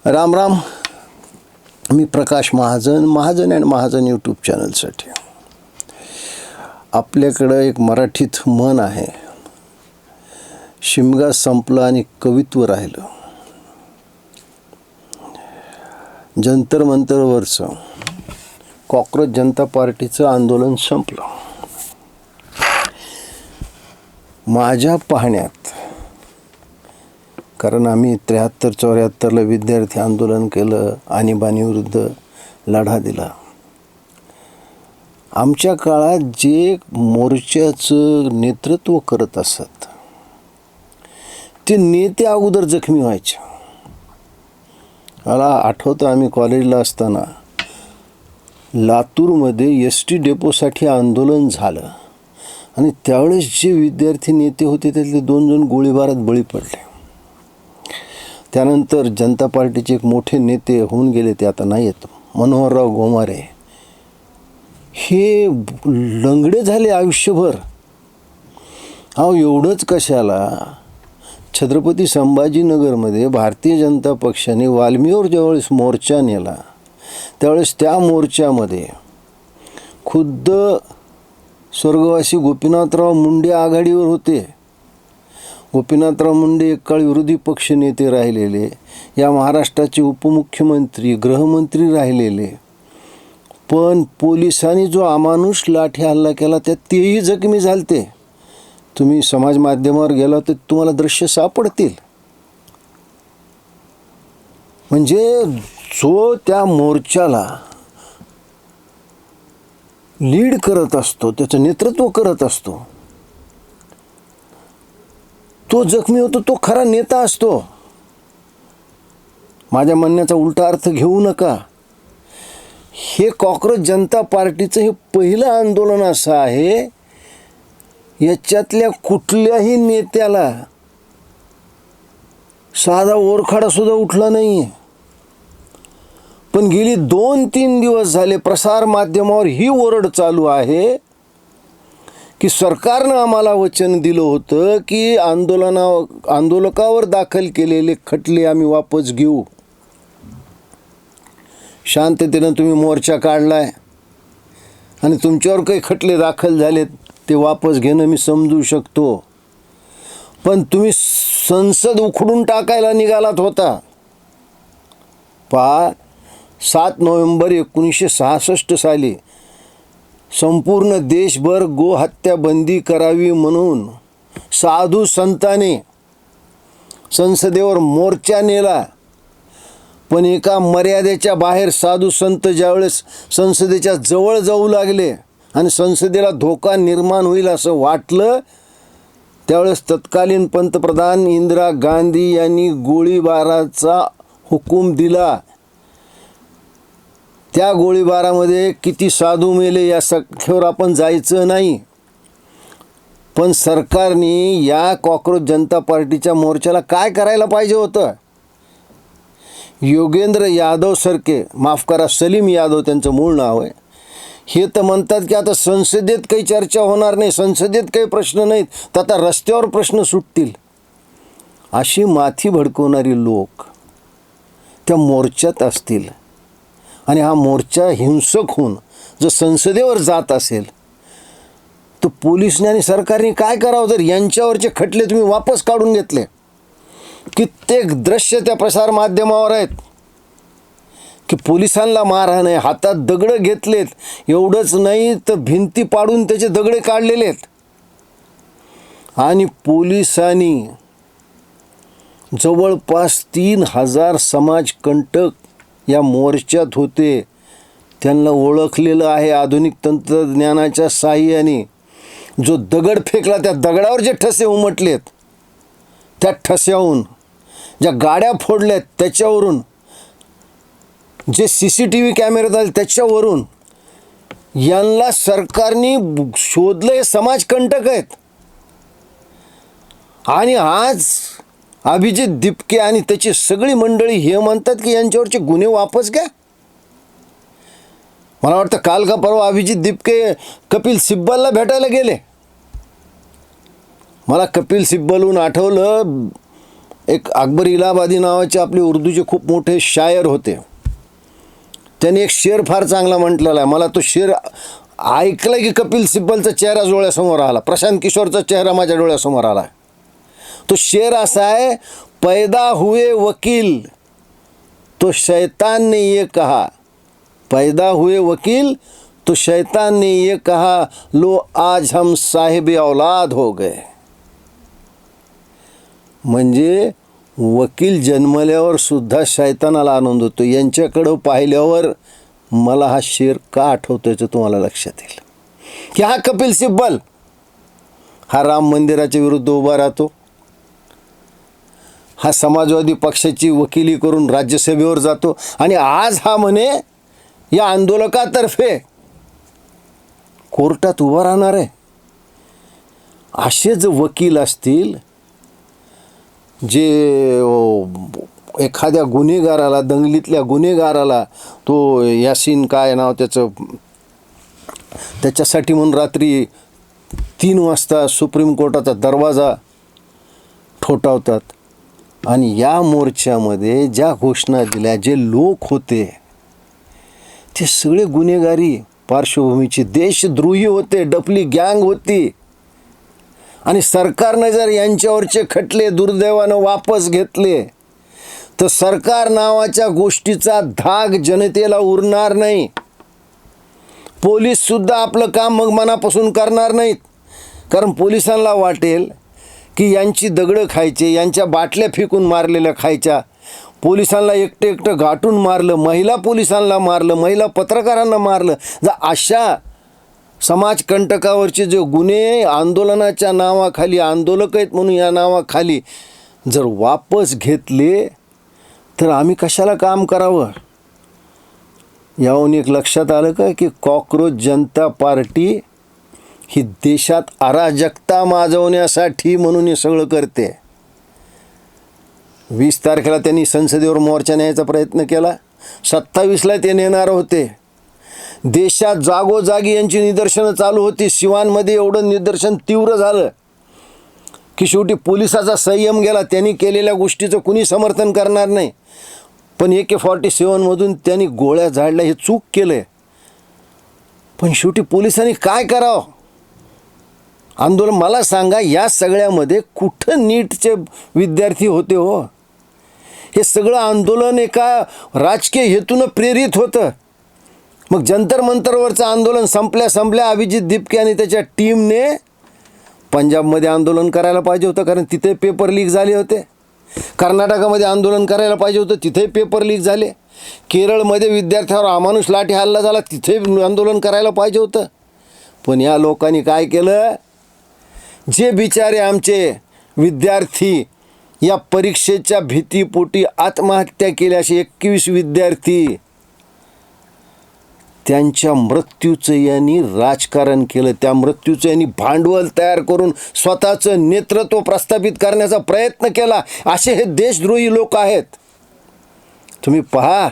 राम राम. मी Prakash Mahajan, Mahajan and Mahajan YouTube चॅनलसाठी. आपल्याकडं एक मराठीत म्हण आहे, शिमगा संपला आणि कवित्व राहिलं. जंतर मंतरवरचं कॉक्रोच जनता पार्टीचं आंदोलन संपलं. माझ्या पाहण्यात, कारण आम्ही 73-74ला विद्यार्थी आंदोलन केलं, आणीबाणीविरुद्ध लढा दिला. आमच्या काळात जे मोर्चाचं नेतृत्व करत असत ते नेते अगोदर जखमी व्हायचे. मला आठवतं, आम्ही कॉलेजला असताना लातूरमध्ये ST डेपोसाठी आंदोलन झालं आणि त्यावेळेस जे विद्यार्थी नेते होते त्यातले 2 जण गोळीबारात बळी पडले. त्यानंतर जनता पार्टीचे एक मोठे नेते होऊन गेले, ते आता नाही आहेत, मनोहरराव घोमारे. हे लंगडे झाले आयुष्यभर. एवढंच कशाला, छत्रपती संभाजीनगरमध्ये भारतीय जनता पक्षाने वाल्मीवर ज्यावेळेस मोर्चा नेला त्यावेळेस त्या मोर्चामध्ये खुद्द स्वर्गवासी गोपीनाथराव मुंडे आघाडीवर होते. गोपीनाथराव मुंडे एक काळ विरोधी पक्ष नेते राहिलेले, या महाराष्ट्राचे उपमुख्यमंत्री, गृहमंत्री राहिलेले. पण पोलिसांनी जो अमानुष लाठी हल्ला केला त्यात तेही जखमी झालते. तुम्ही समाज माध्यमावर गेला तर तुम्हाला दृश्य सापडतील. म्हणजे जो त्या मोर्चाला लीड करत असतो, त्याचं नेतृत्व करत असतो, तो जखमी होतो, तो खरा नेता असतो. माझ्या म्हणण्याचा उलटा अर्थ घेऊ नका. हे कॉक्रोच जनता पार्टीचं हे पहिलं आंदोलन असं आहे, याच्यातल्या कुठल्याही नेत्याला साधा ओरखाडा सुद्धा उठला नाही आहे. पण गेली 2-3 दिवस झाले प्रसार माध्यमावर ही ओरड चालू आहे की सरकारनं आम्हाला वचन दिलं होतं की आंदोलकावर दाखल केलेले खटले आम्ही वापस घेऊ. शांततेनं तुम्ही मोर्चा काढलाय आणि तुमच्यावर काही खटले दाखल झालेत, ते वापस घेणं मी समजू शकतो. पण तुम्ही संसद उखडून टाकायला निघालात होता. 7 नोव्हेंबर 1966 साली संपूर्ण देशभर गोहत्या बंदी करावी म्हणून साधू संतांनी संसदेवर मोर्चा नेला. पण एका मर्यादेच्या बाहेर साधू संत ज्यावेळेस संसदेच्या जवळ जाऊ लागले आणि संसदेला धोका निर्माण होईल असं वाटलं, त्यावेळेस तत्कालीन पंतप्रधान इंदिरा गांधी यांनी गोळीबाराचा हुकूम दिला. त्या गोळीबारामध्ये किती साधू मेले या संख्येवर आपण जायचं नाही. पण सरकारने या कॉक्रोच जनता पार्टीच्या मोर्चाला काय करायला पाहिजे होतं? योगेंद्र यादव सारखे, माफ करा सलीम यादव त्यांचं मूळ नाव आहे, हे तर म्हणतात की आता संसदेत काही चर्चा होणार नाही, संसदेत काही प्रश्न नाहीत, तर आता रस्त्यावर प्रश्न सुटतील. अशी माथी भडकवणारी लोक त्या मोर्चात असतील आणि हा मोर्चा हिंसक होऊन जर संसदेवर जात असेल तर पोलिसांनी आणि सरकारने काय करावं? जर यांच्यावरचे खटले तुम्ही वापस काढून घेतले, कित्येक दृश्य त्या प्रसार माध्यमावर आहेत की पोलिसांना मारहाण आहे, हातात दगडं घेतलेत, एवढंच नाही तर भिंती पाडून त्याचे दगडे काढलेले आहेत. आणि पोलिसांनी जवळपास 3000 समाजकंटक या मोर्चात होते, त्यांना ओळखलेलं आहे आधुनिक तंत्रज्ञानाच्या साहाय्याने. जो दगड फेकला त्या दगडावर जे ठसे उमटलेत, त्या ठस्याहून ज्या गाड्या फोडल्यात त्याच्यावरून, जे CCTV कॅमेरे झाले त्याच्यावरून, यांना सरकारने शोधलं हे समाजकंटक आहेत. आणि आज अभिजित दिपके आणि त्याची सगळी मंडळी हे म्हणतात की यांच्यावरचे गुन्हे वापस घ्या. मला वाटतं काल का परवा अभिजित दिपके कपिल सिब्बलला भेटायला गेले. मला कपिल सिब्बलहून आठवलं, एक अकबर इलाहाबादी नावाचे आपले उर्दूचे खूप मोठे शायर होते. त्यांनी एक शेर फार चांगला म्हटलेला आहे. मला तो शेर ऐकलं की कपिल सिब्बलचा चेहरा डोळ्यासमोर आला, प्रशांत किशोरचा चेहरा माझ्या डोळ्यासमोर आला. तो शेर असा आहे, पैदा हुए वकील तो शैतान ने ये कहा, पैदा हुए वकील तो शैतान ने ये कहा, लो आज हम साहिब औलाद हो गए. म्हणजे वकील जन्मल्यावर सुद्धा शैतानाला आनंद होतो. यांच्याकडं पाहिल्यावर मला हा शेर का आठवतो याचं तुम्हाला लक्षात येईल की हा कपिल सिब्बल हा राम मंदिराच्या विरुद्ध उभा राहतो, हा समाजवादी पक्षाची वकिली करून राज्यसभेवर जातो आणि आज हा म्हणे या आंदोलकातर्फे कोर्टात उभा राहणार आहे. असे जे वकील असतील जे एखाद्या गुन्हेगाराला, दंगलीतल्या गुन्हेगाराला, तो यासीन काय नाव त्याचं, त्याच्यासाठी म्हणून रात्री 3 वाजता सुप्रीम कोर्टाचा दरवाजा ठोठावतात. आणि या मोर्चामध्ये ज्या घोषणा दिल्या, जे लोक होते ते सगळे गुन्हेगारी पार्श्वभूमीचे देशद्रोही होते, डफली गँग होती. आणि सरकारनं जर यांच्यावरचे खटले दुर्दैवानं वापस घेतले तर सरकार नावाच्या गोष्टीचा धाक जनतेला उरणार नाही. पोलीससुद्धा आपलं काम मग मनापासून करणार नाहीत, कारण पोलिसांना वाटेल की यांची दगडं खायचे, यांच्या बाटल्या फेकून मारलेल्या खायच्या. पोलिसांना एकटं गाठून मारलं, महिला पोलिसांना मारलं, महिला पत्रकारांना मारलं. जर अशा समाजकंटकावरचे जे गुन्हे आंदोलनाच्या नावाखाली, आंदोलक आहेत म्हणून या नावाखाली जर वापस घेतले तर आम्ही कशाला काम करावं. याहून एक लक्षात आलं का की कॉक्रोच जनता पार्टी ही देशात अराजकता माजवण्यासाठी म्हणून हे सगळं करते. 20 तारखेला त्यांनी संसदेवर मोर्चा न्यायचा प्रयत्न केला, 27ला ते नेणार होते. देशात जागोजागी यांची निदर्शनं चालू होती. सिवानमध्ये एवढं निदर्शन तीव्र झालं की शेवटी पोलिसाचा संयम गेला. त्यांनी केलेल्या गोष्टीचं कुणी समर्थन करणार नाही, पण AK-47मधून त्यांनी गोळ्या झाडल्या, हे चूक केलं. पण शेवटी पोलिसांनी काय करावं आंदोलन. मला सांगा, या सगळ्यामध्ये कुठं नीटचे विद्यार्थी होते हो? हे सगळं आंदोलन एका राजकीय हेतूनं प्रेरित होतं. मग जंतर मंतरवरचं आंदोलन संपल्या अभिजित दिपके आणि त्याच्या टीमने पंजाबमध्ये आंदोलन करायला पाहिजे होतं, कारण तिथे पेपर लीक झाले होते. कर्नाटकामध्ये आंदोलन करायला पाहिजे होतं, तिथे पेपर लीक झाले. केरळमध्ये विद्यार्थ्यावर अमानुष लाठी हल्ला झाला, तिथे आंदोलन करायला पाहिजे होतं. पण या लोकांनी काय केलं, जे बिचारे आमचे विद्यार्थी या परीक्षेच्या भीतीपोटी आत्महत्या केल्या, असे 21 विद्यार्थी, त्यांच्या मृत्यूचं यांनी राजकारण केलं. त्या मृत्यूचं यांनी भांडवल तयार करून स्वतःचं नेतृत्व प्रस्थापित करण्याचा प्रयत्न केला. असे हे देशद्रोही लोक आहेत. तुम्ही पहा,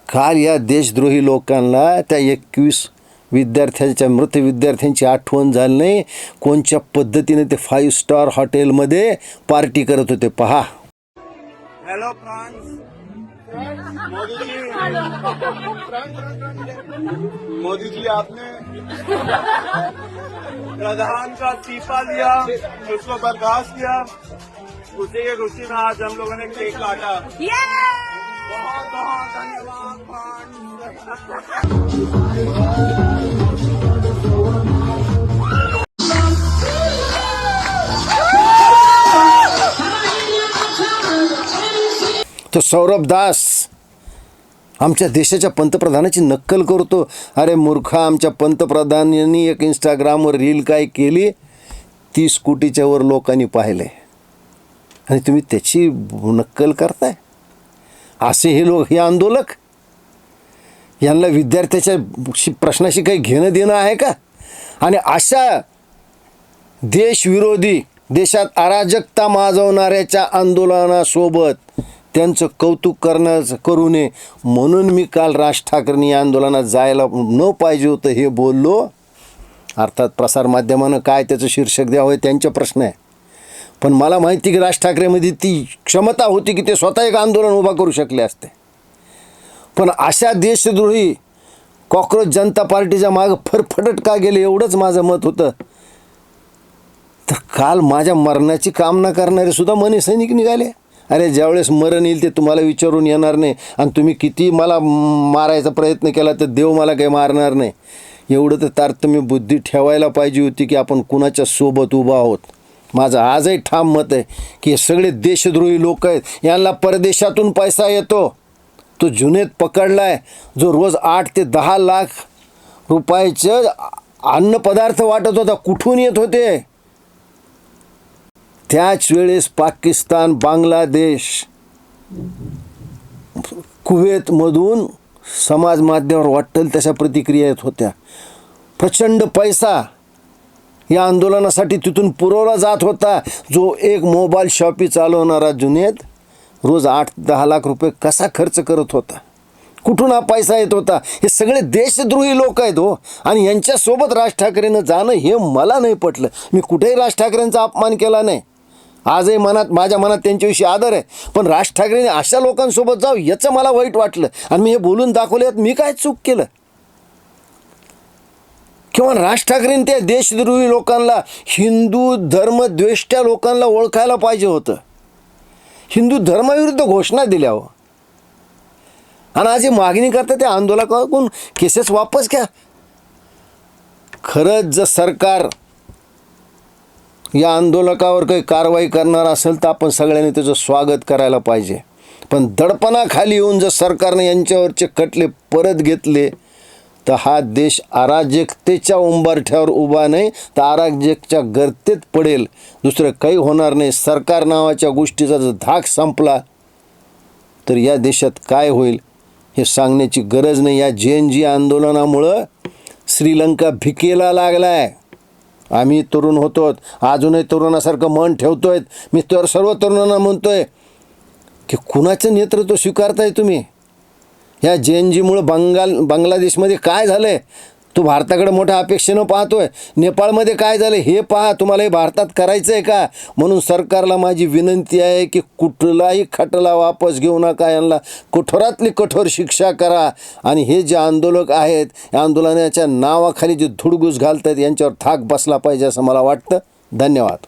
काल या देशद्रोही लोकांना त्या 21 विद्यार्थ्यांच्या, मृत विद्यार्थ्यांची आठवण झाली नाही. कोणत्या पद्धतीने ते 5 स्टार हॉटेलमध्ये पार्टी करत होते पहा. हेलो फ्रांस, मोदी जी आपने प्रधान का इस्तीफा दिया, उसको बर्खास्त किया, उसी की खुशी में आज हम लोगों ने केक काटा. बहुत बहुत धन्यवाद तो सौरभ दास आमच्या देशाच्या पंतप्रधानाची नक्कल करतो. अरे मूर्खा, आमच्या पंतप्रधानांनी एक इंस्टाग्रामवर रील काय केली, 30 कोटीच्या वर लोकांनी पाहिले आणि तुम्ही त्याची नक्कल करताय. असे हे लोक, हे आंदोलक, यांना विद्यार्थ्याच्या प्रश्नाशी काही घेणं देणं आहे का? आणि अशा देशविरोधी, देशात अराजकता माजवणाऱ्याच्या आंदोलनासोबत त्यांचं कौतुक करू नये म्हणून मी काल राज ठाकरेंनी या आंदोलनात जायला न पाहिजे होतं हे बोललो. अर्थात प्रसारमाध्यमानं काय त्याचं शीर्षक द्यावं त्यांचा प्रश्न आहे, पण मला माहिती की राज ठाकरेमध्ये ती क्षमता होती की ते स्वतः एक आंदोलन उभा करू शकले असते. पण अशा देशद्रोही कॉक्रोच जनता पार्टीच्या मागं फरफटत का गेले एवढंच माझं मत होतं. तर काल माझ्या मरणाची कामना करणारे सुद्धा मनी सैनिक निघाले. अरे ज्यावेळेस मरण येईल ते तुम्हाला विचारून येणार नाही, आणि तुम्ही किती मला मारायचा प्रयत्न केला तर देव मला काही मारणार नाही. एवढं तर तारतम्य बुद्धी ठेवायला पाहिजे होती की आपण कुणाच्या सोबत उभा आहोत. माझं आजही ठाम मत आहे की हे सगळे देशद्रोही लोक आहेत, यांना परदेशातून पैसा येतो. तो जुनेद पकडलाय जो रोज 8 ते 10 लाख रुपयाचं अन्नपदार्थ वाटत होता. कुठून येत होते? त्याच वेळेस पाकिस्तान, बांगलादेश, कुवेतमधून समाज माध्यमावर वाटेल तशा प्रतिक्रिया येत होत्या. प्रचंड पैसा या आंदोलनासाठी तिथून पुरवला जात होता. जो एक मोबाईल शॉपी चालवणारा जुनेद रोज 8-10 लाख रुपये कसा खर्च करत होता? कुठून हा पैसा येत होता? हे सगळे देशद्रोही लोक आहेत हो, आणि यांच्यासोबत राज ठाकरेंनं जाणं हे मला नाही पटलं. मी कुठेही राज ठाकरेंचा अपमान केला नाही. आजही माझ्या मनात त्यांच्याविषयी आदर आहे, पण राज ठाकरेंनी अशा लोकांसोबत जावं याचं मला वाईट वाटलं. आणि मी हे बोलून दाखवले मी काय चूक केलं? किंवा राज ठाकरेंनी त्या देशद्रोही लोकांना, हिंदू धर्मद्वेष्ट्या लोकांना ओळखायला पाहिजे होतं. हिंदू धर्माविरुद्ध घोषणा दिल्या हो, आणि आज ही मागणी करता त्या आंदोलकांकडून केसेस वापस घ्या. खरंच जर सरकार या आंदोलकावर काही कारवाई करणार असेल तर आपण सगळ्यांनी त्याचं स्वागत करायला पाहिजे. पण दडपणाखाली येऊन जर सरकारने यांच्यावरचे खटले परत घेतले तर हा देश अराजकतेच्या उंबरठ्यावर उभा नाही तर अराजकच्या गर्तेत पडेल. दुसरं काही होणार नाही. सरकार नावाच्या गोष्टीचा जर धाक संपला तर या देशात काय होईल हे सांगण्याची गरज नाही. या JNG आंदोलनामुळं श्रीलंका भिकेला लागलाय. आम्ही तरुण होतो, अजूनही तरुणासारखं मन ठेवतोय. मी तर सर्व तरुणांना म्हणतोय की कुणाचं नेतृत्व स्वीकारताय तुम्ही? ह्या JNGमुळं बांगलादेशमध्ये काय झालं आहे तो भारताकडे मोठ्या अपेक्षेनं पाहतोय. नेपाळमध्ये काय झालं हे पहा. तुम्हाला हे भारतात करायचं आहे का? म्हणून सरकारला माझी विनंती आहे की कुठलाही खटला वापस घेऊ नका. यांना कठोरातली कठोर शिक्षा करा. आणि हे जे आंदोलक आहेत या आंदोलनाच्या नावाखाली जे धुडगूस घालतात यांच्यावर थाक बसला पाहिजे असं मला वाटतं. धन्यवाद.